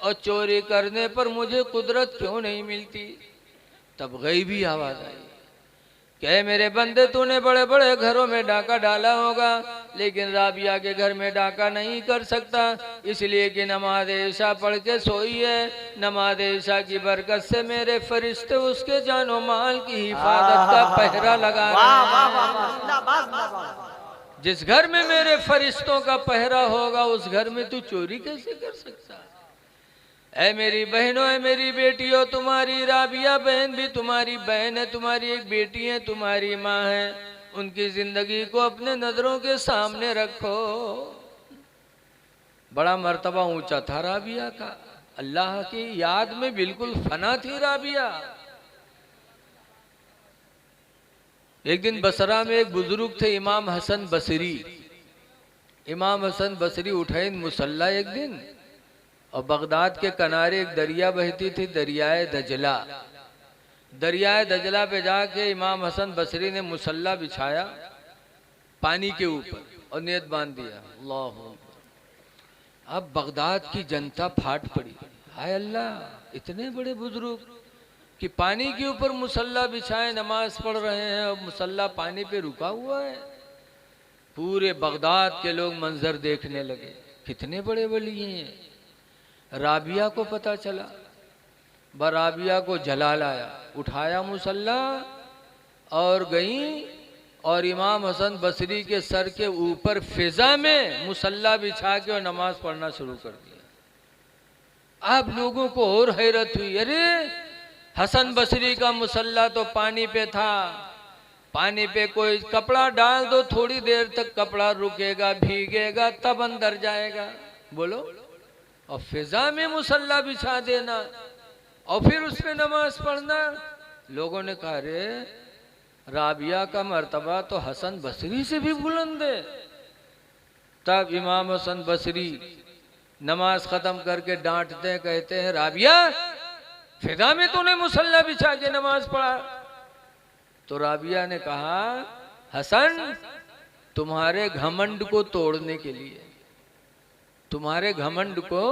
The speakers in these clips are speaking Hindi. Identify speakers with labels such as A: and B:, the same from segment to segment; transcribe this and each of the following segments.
A: और चोरी करने पर मुझे कुदरत क्यों नहीं मिलती। तब गैबी आवाज आई, कहे मेरे बंदे तूने बड़े बड़े घरों में डाका डाला होगा, लेकिन राबिया के घर में डाका नहीं कर सकता, इसलिए कि नमाज ईशा पढ़ के सोई है। नमाज ईशा की बरकत से मेरे फरिश्ते उसके जानो माल की हिफाजत का पहरा लगा रहे हैं। जिस घर में मेरे फरिश्तों का पहरा होगा उस घर में तू चोरी कैसे कर सकता है। ऐ मेरी बहनों, ऐ मेरी बेटियों, तुम्हारी राबिया बहन भी तुम्हारी बहन है, तुम्हारी एक बेटी है, तुम्हारी माँ है। उनकी जिंदगी को अपने नजरों के सामने रखो। बड़ा मर्तबा ऊंचा था राबिया का, अल्लाह की याद में बिल्कुल फना थी राबिया। एक दिन बसरा में एक बुजुर्ग थे इमाम हसन बसरी। इमाम हसन बसरी उठे मुसल्ला एक दिन, और बगदाद के किनारे एक दरिया बहती थी, दरियाए दजला। दरियाए दजला पे जाके इमाम हसन बसरी ने मुसल्ला बिछाया पानी के ऊपर और नियत बांध दिया, अल्लाह। अब बगदाद की जनता फाट पड़ी, हाय अल्लाह, इतने बड़े बुजुर्ग कि पानी के ऊपर मुसल्ला बिछाए नमाज पढ़ रहे हैं और मुसल्ला पानी पे रुका हुआ है। पूरे बगदाद के लोग मंजर देखने लगे, कितने बड़े वली हैं। राबिया को पता चला, राबिया को जलाल आया, उठाया मुसल्ला और गई और इमाम हसन बसरी के सर के ऊपर फिजा में मुसल्ला बिछा के और नमाज पढ़ना शुरू कर दिया। अब लोगों को और हैरत हुई, अरे हसन बसरी का मुसल्ला तो पानी पे था, पानी पे कोई कपड़ा डाल दो, थोड़ी देर तक कपड़ा रुकेगा, भीगेगा, तब अंदर जाएगा, बोलो। और फिजा में मुसल्ला बिछा देना और फिर उसमें नमाज पढ़ना। लोगों ने कहा, रे राबिया का मर्तबा तो हसन बसरी से भी बुलंद है। तब इमाम हसन बसरी नमाज खत्म करके डांटते हैं, कहते हैं, राबिया फिजा में तूने मुसल्ला बिछा के नमाज पढ़ा। तो राबिया ने कहा, हसन तुम्हारे घमंड को तोड़ने के लिए, तुम्हारे घमंड को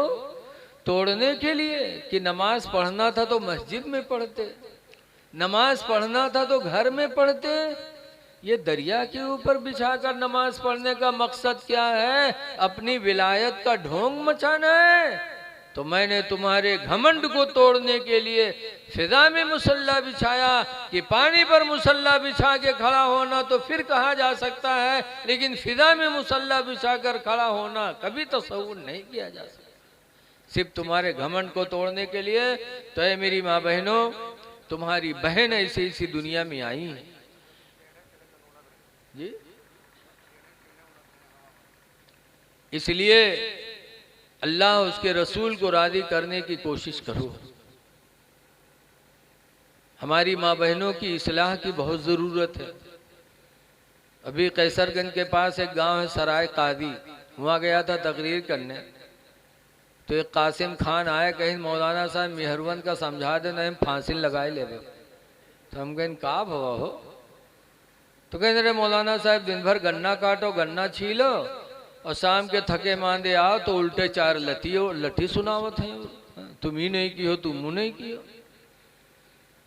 A: तोड़ने के लिए कि नमाज पढ़ना था तो मस्जिद में पढ़ते, नमाज पढ़ना था तो घर में पढ़ते, ये दरिया के ऊपर बिछाकर नमाज पढ़ने का मकसद क्या है? अपनी विलायत का ढोंग मचाना है। तो मैंने तुम्हारे घमंड को तोड़ने के लिए फिजा में मुसल्ला बिछाया कि पानी पर मुसल्ला बिछा के खड़ा होना तो फिर कहा जा सकता है, लेकिन फिजा में मुसल्ला बिछाकर खड़ा होना कभी तसव्वुर नहीं किया जा सकता, सिर्फ तुम्हारे घमंड को तोड़ने के लिए। तो है मेरी माँ बहनों, तुम्हारी बहन ऐसे इसी दुनिया में आई है जी, इसलिए अल्लाह उसके रसूल को राजी करने की कोशिश करो। हमारी माँ बहनों की इस्लाह की बहुत ज़रूरत है। अभी कैसरगंज के पास एक गांव है सराय कादी, वहाँ गया था तकरीर करने, तो एक कासिम खान आए, कहीं मौलाना साहब मेहरवन का समझा देना, हम फांसी लगाए ले। तो हम कहें का भवा हो? तो कहें अरे मौलाना साहब दिन भर गन्ना काटो, गन्ना छीलो और शाम के थके मांदे आओ तो उल्टे चार लठी सुनावत है, तुम ही नहीं की हो, तुम नहीं की हो।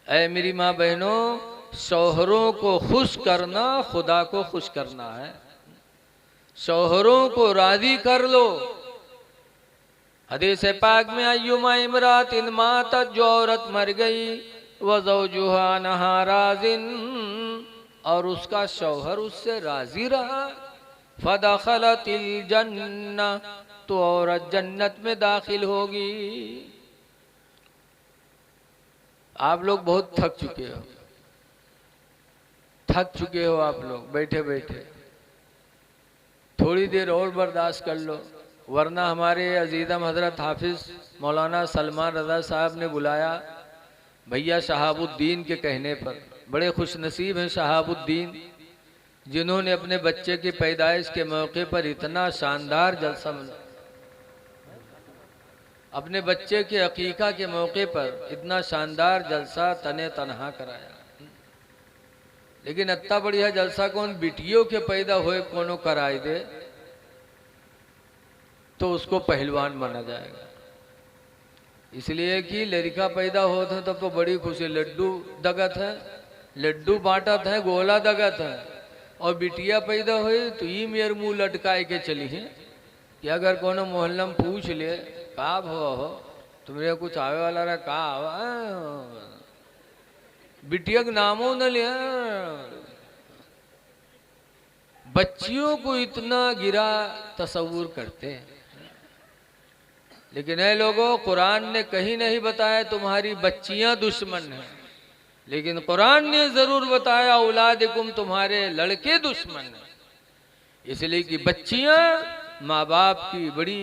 A: ऐ मेरी माँ बहनों, शौहरों को खुश करना खुदा को खुश करना है। शौहरों को राजी कर लो। हदीस पाक में अय्युमा इमरात इन मातत, जो औरत मर गई व ज़ौजुहा नहा राजिन, और उसका शौहर उससे राजी रहा, फदखलतिल जन्ना, तो औरत जन्नत में दाखिल होगी। आप लोग बहुत थक चुके हो, थक चुके हो आप लोग बैठे बैठे, थोड़ी देर और बर्दाश्त कर लो, वरना हमारे अजीज़म हजरत हाफिज मौलाना सलमान रजा साहब ने बुलाया भैया शहाबुद्दीन के कहने पर। बड़े खुश नसीब हैं शहाबुद्दीन, जिन्होंने अपने बच्चे की पैदाइश के मौके पर इतना शानदार जलसा, अपने बच्चे के अकीका के मौके पर इतना शानदार जलसा तने तनहा कराया। लेकिन इतना बढ़िया जलसा कौन बिटियों के पैदा हुए कोनो कराई दे तो उसको पहलवान माना जाएगा। इसलिए कि लड़का पैदा होते हैं तब तो बड़ी खुशी, लड्डू दगत है, लड्डू बांटत है, गोला दगत है। और बिटिया पैदा हुई तो ये मेरे मुंह लटकाए के चली है कि अगर कोनो मोहल्ला में पूछ ले का हो तुम्हारे कुछ आवे वाला रहा का आवा, बिटिया के नामों न लिया। बच्चियों को इतना गिरा तस्वुर करते हैं, लेकिन ऐ लोगों, कुरान ने कहीं नहीं बताया तुम्हारी बच्चियां दुश्मन हैं, लेकिन कुरान ने जरूर बताया औलादिकुम तुम्हारे लड़के दुश्मन हैं। इसलिए कि बच्चियां माँ बाप की बड़ी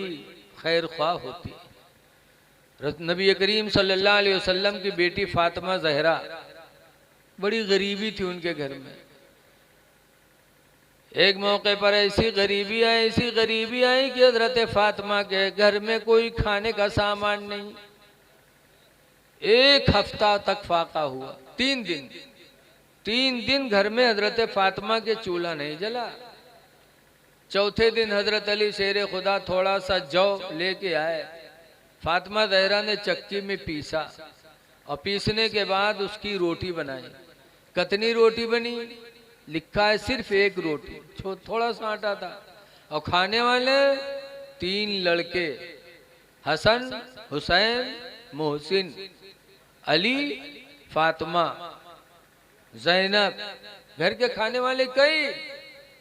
A: खैर ख्वाह होती है। नबी करीम सल्लल्लाहु अलैहि वसल्लम की बेटी फातिमा जहरा, बड़ी गरीबी थी उनके घर में। एक मौके पर ऐसी गरीबी आई कि हजरत फातिमा के घर में कोई खाने का सामान नहीं। एक हफ्ता तक फाका हुआ, 3 दिन घर में हजरत फातिमा के चूल्हा नहीं जला। चौथे दिन हजरत अली शेर खुदा थोड़ा सा जौ लेके आए, फातिमा जहरा ने चक्की में पीसा और पीसने के बाद उसकी रोटी बनाई। कितनी रोटी बनी लिखा है, सिर्फ 1 रोटी, थोड़ा सा आटा था। और खाने वाले 3 लड़के, हसन, हुसैन, मोहसिन, अली, फातिमा, जैनब, घर के खाने वाले कई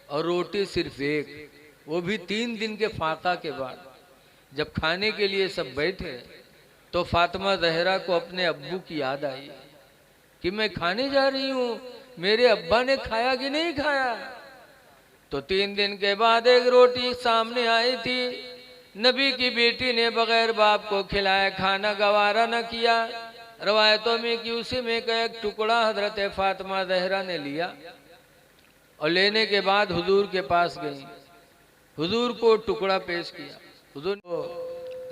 A: और रोटी सिर्फ 1, वो भी 3 दिन के फाका के बाद। जब खाने के लिए सब बैठे तो फातिमा जहरा को अपने अब्बू की याद आई कि मैं खाने जा रही हूँ, मेरे अब्बा ने खाया कि नहीं खाया। तो 3 दिन के बाद एक रोटी सामने आई थी। नबी की बेटी ने बगैर बाप को खिलाया खाना गवारा न किया। रवायतों में कि उसी में का एक टुकड़ा हजरत फातिमा जहरा ने लिया और लेने के बाद हुजूर के पास गई, हुजूर को टुकड़ा पेश किया। हुजूर को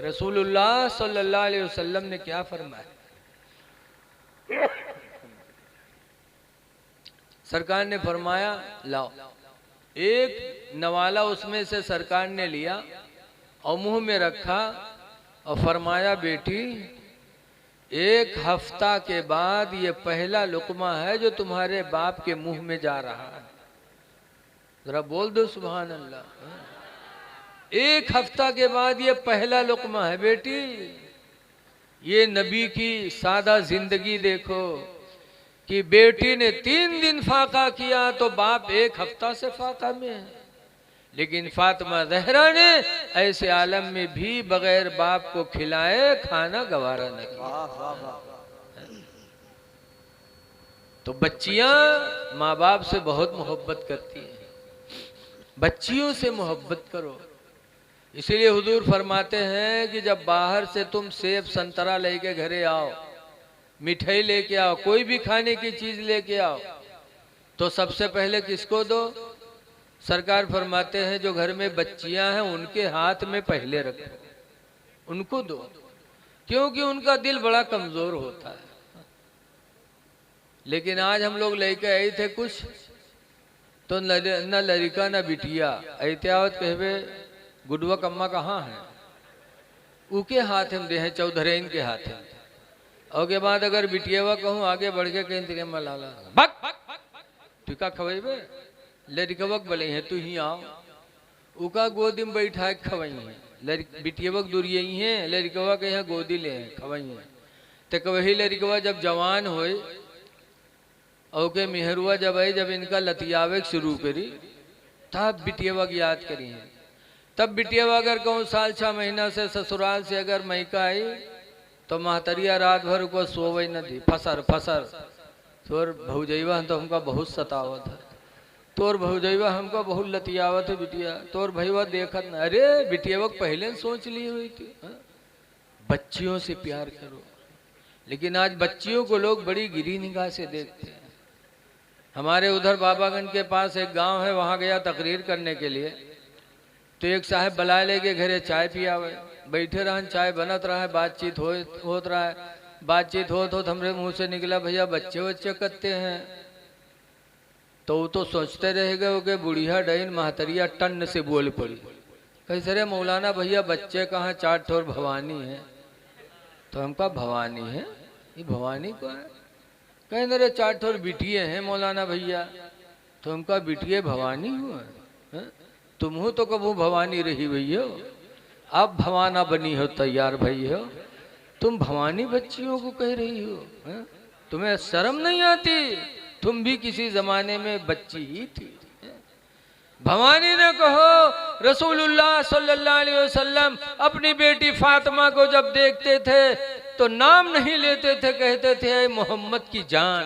A: रसूलुल्लाह सल्लल्लाहु अलैहि वसल्लम ने क्या फरमाया, सरकार ने फरमाया लाओ। एक नवाला उसमें से सरकार ने लिया और मुंह में रखा और फरमाया बेटी 1 हफ्ता के बाद ये पहला लुकमा है जो तुम्हारे बाप के मुंह में जा रहा है। जरा बोल दो सुभान अल्लाह। 1 हफ्ता के बाद ये पहला लुकमा है बेटी। ये नबी की सादा जिंदगी देखो कि बेटी ने 3 दिन फाका किया तो बाप 1 हफ्ता से फाका में है। लेकिन फातिमा जहरा ने ऐसे आलम में भी बगैर बाप को खिलाए खाना गवारा न किया। तो बच्चियां माँ बाप से बहुत मोहब्बत करती हैं, बच्चियों से मोहब्बत करो। इसीलिए हुजूर फरमाते हैं कि जब बाहर से तुम सेब संतरा लेके घरे आओ, मिठाई लेके आओ, कोई भी खाने की चीज लेके आओ, तो सबसे पहले किसको दो? सरकार फरमाते हैं जो घर में बच्चियां हैं उनके हाथ में पहले रखो, उनको दो, क्योंकि उनका दिल बड़ा कमजोर होता है। लेकिन आज हम लोग लेके आए थे कुछ, तो न लड़का न बिटिया, एहतियात कहवे गुडवा कम्मा कहाँ है, उके हाथ में दे हैं, चौधरेन के हाथ में। और के बाद अगर बिटियावा कहूँ आगे बढ़ के कहीं तेरे मलाला भग टिका खवेबे लड़कवक बले हैं तू ही आओ, उका गोदी में बैठा खवई है। बिटियावक दूरिये ही हैं, लड़कवा के यहाँ गोदी ले खवई है। तो वही लड़कवा जब जवान होए और के मेहरुआ जब आई, जब इनका लतियावे शुरू करी तब बिटियावक याद करी है। तब बिटियावा अगर कहूँ साल 6 महीना से ससुराल से अगर मैका आई तो महतरिया रात भर को सोवई न दी, फसर फसर तोर भौजैवा तो हमका बहुत सतावत है, तोर भौजैवा हमका बहुत लतियावत है बिटिया, तोर भैया देखत न। अरे बिटियावा पहले सोच ली हुई थी। बच्चियों से प्यार करो, लेकिन आज बच्चियों को लोग बड़ी गिरी निगाह से देखते हैं। हमारे उधर बाबागंज के पास एक गांव है, वहां गया तकरीर करने के लिए, तो एक साहब बुलाए लेके घरे चाय पियावे, बैठे रहन, चाय बनत रहा है, बातचीत होत रहा है। बातचीत होत हमरे मुंह से निकला भैया बच्चे बच्चे करते हैं, तो वो तो सोचते रह गए कि बुढ़िया डैन महतरिया टन से बोल पड़ी। कैसे रे मौलाना भैया बच्चे कहाँ, 4 ठोर भवानी है। तो हमका भवानी है, ये भवानी को है। कहीं मेरे 4 ठोर बिटिए हैं मौलाना भैया, तो हमका बिटिए भवानी हुआ है? तुम हो तो कबू भवानी रही भैया, आप भवाना बनी हो तैयार भई हो, तुम भवानी बच्चियों को कह रही हो है? तुम्हें शर्म नहीं आती? तुम भी किसी जमाने में बच्ची ही थी। भवानी ने कहो, रसूलुल्लाह सल्लल्लाहु अलैहि वसल्लम अपनी बेटी फातिमा को जब देखते थे तो नाम नहीं लेते थे, कहते थे मोहम्मद की जान।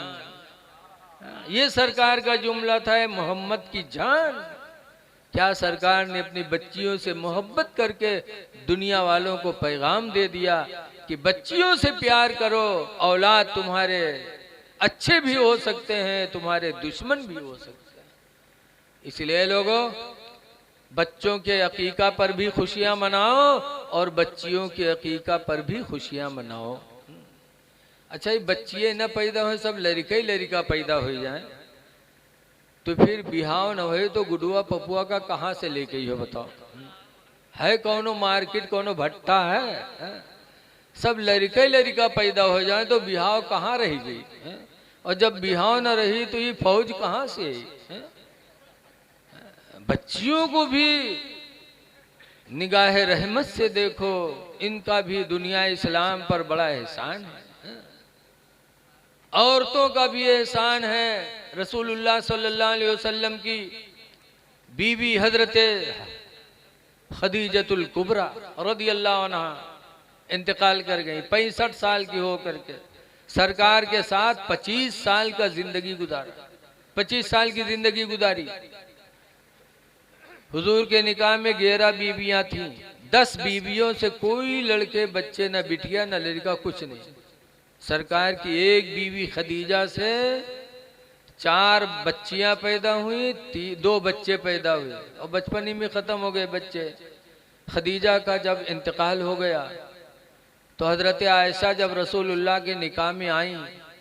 A: ये सरकार का जुमला था, मोहम्मद की जान। क्या सरकार ने अपनी बच्चियों से मोहब्बत करके दुनिया वालों को पैगाम दे दिया कि बच्चियों से प्यार करो, औलाद तुम्हारे अच्छे भी हो सकते हैं, तुम्हारे दुश्मन भी हो सकते हैं। इसलिए लोगों, बच्चों के अकीका पर भी खुशियां मनाओ और बच्चियों के अकीका पर भी खुशियां मनाओ। अच्छा, ये बच्चिए न पैदा हो, सब लड़का ही लड़का पैदा हो जाए तो फिर बिहाव न हो तो गुडुआ पपुआ का कहाँ से लेके ही हो बताओ? है कौनो मार्केट, कौनो भट्टा है? सब लड़का ही लड़का पैदा हो जाए तो बिहाव कहाँ रह गई है? और जब बिहाव न रही तो ये फौज कहाँ से है? बच्चियों को भी निगाह रहमत से देखो, इनका भी दुनिया इस्लाम पर बड़ा एहसान है। औरतों का भी एहसान है। रसूलुल्लाह सल्लल्लाहु अलैहि वसल्लम की बीवी हजरत खदीजतुल कुबरा रदियल्लाहु अन्हा इंतकाल कर गई 65 साल की हो करके। सरकार के साथ 25 साल का जिंदगी गुजारा, 25 साल की जिंदगी गुजारी। हुजूर के निकाह में 11 बीवियां थीं। 10 बीवियों से कोई लड़के बच्चे, न बिटिया न लड़का, कुछ नहीं। सरकार की एक बीवी खदीजा से 4 बच्चियां पैदा हुई, 2 बच्चे पैदा हुए और बचपन ही में खत्म हो गए बच्चे। खदीजा का जब इंतकाल हो गया तो हजरत आयशा जब रसूलुल्लाह के निकाह में आई,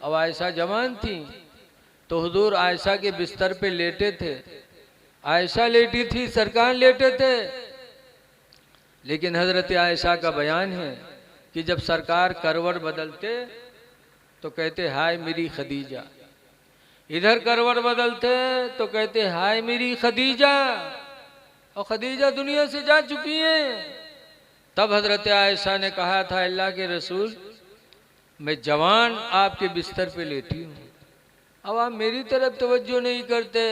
A: अब आयशा जवान थी, तो हुजूर आयशा के बिस्तर पे लेटे थे। आयशा लेटी थी, सरकार लेटे थे। लेकिन हजरत आयशा का बयान है कि जब सरकार करवट बदलते तो कहते हाय मेरी खदीजा, इधर करवट बदलते तो कहते हाय मेरी खदीजा, और खदीजा दुनिया से जा चुकी हैं। तब हजरत आयशा ने कहा था, अल्लाह के रसूल, मैं जवान आपके बिस्तर पे लेटी हूँ, अब आप मेरी तरफ तवज्जो नहीं करते,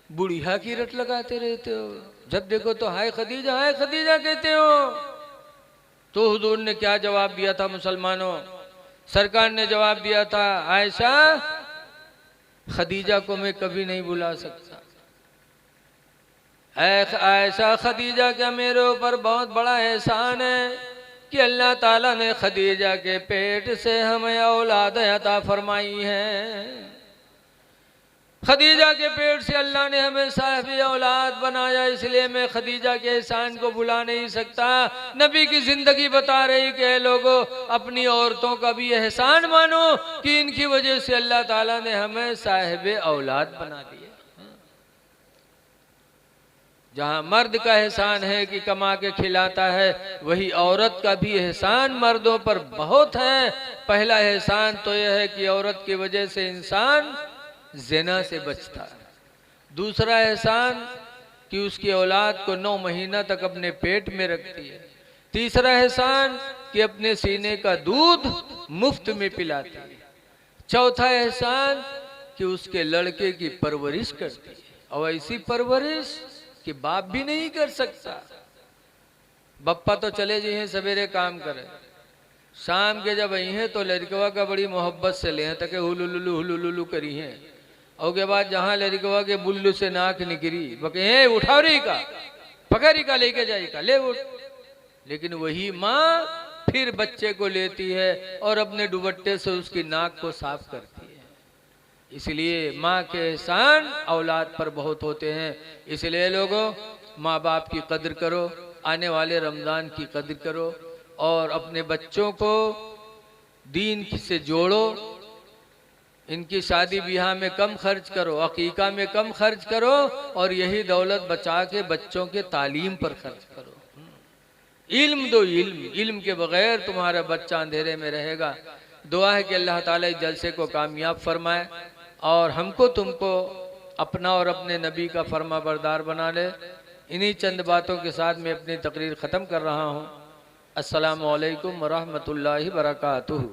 A: बुढ़िया की रट लगाते रहते हो, जब देखो तो हाय खदीजा कहते हो। तो हुजूर ने क्या जवाब दिया था मुसलमानों? सरकार ने जवाब दिया था, आयशा, खदीजा को मैं कभी नहीं भुला सकता। आयशा, खदीजा का मेरे ऊपर बहुत बड़ा एहसान है कि अल्लाह ताला ने खदीजा के पेट से हमें औलाद अता फरमाई है। खदीजा के पेट से अल्लाह ने हमें साहिब औलाद बनाया, इसलिए मैं खदीजा के एहसान को भुला नहीं सकता। नबी की जिंदगी बता रही कि लोगों, अपनी औरतों का भी एहसान मानो कि इनकी वजह से अल्लाह ताला ने हमें साहिब औलाद बना दिया। जहां मर्द का एहसान है कि कमा के खिलाता है, वही औरत का भी एहसान मर्दों पर बहुत है। पहला एहसान तो यह है कि औरत की वजह से इंसान ज़िना से बचता है। दूसरा एहसान कि उसकी औलाद को 9 महीना तक अपने पेट में रखती है। तीसरा एहसान कि अपने सीने का दूध मुफ्त में पिलाती है। चौथा एहसान कि उसके लड़के की परवरिश करती है, और ऐसी परवरिश कि बाप भी नहीं कर सकता। बप्पा तो चले जाइए सवेरे काम करे, शाम के जब आई हैं तो लड़कवा का बड़ी मोहब्बत से ले तक हुलुलुलु करी हैं, और के बाद जहाँ लड़कवा के बुल्लू से नाक निकरी, बके उठाओ रही का, पकड़ी का, लेके जाई का, ले उठ। लेकिन वही माँ फिर बच्चे को लेती है और अपने दुपट्टे से उसकी नाक को साफ करती है। इसलिए माँ के एहसान औलाद पर बहुत होते हैं। इसलिए लोगों, माँ बाप की कद्र करो, आने वाले रमज़ान की कद्र करो, और अपने बच्चों को दीन से जोड़ो। इनकी शादी ब्याह में कम खर्च करो, अकीका में कम खर्च करो, और यही दौलत बचा के बच्चों के तालीम पर खर्च करो। इल्म दो, इल्म, इल्म के बगैर तुम्हारा बच्चा अंधेरे में रहेगा। दुआ है कि अल्लाह ताला इस जलसे को कामयाब फरमाए और हमको तुमको अपना और अपने नबी का फर्मा बरदार बना ले। इन्हीं चंद बातों के साथ मैं अपनी तकरीर ख़त्म कर रहा हूँ। अस्सलामु अलैकुम व रहमतुल्लाहि व बरकातुहू।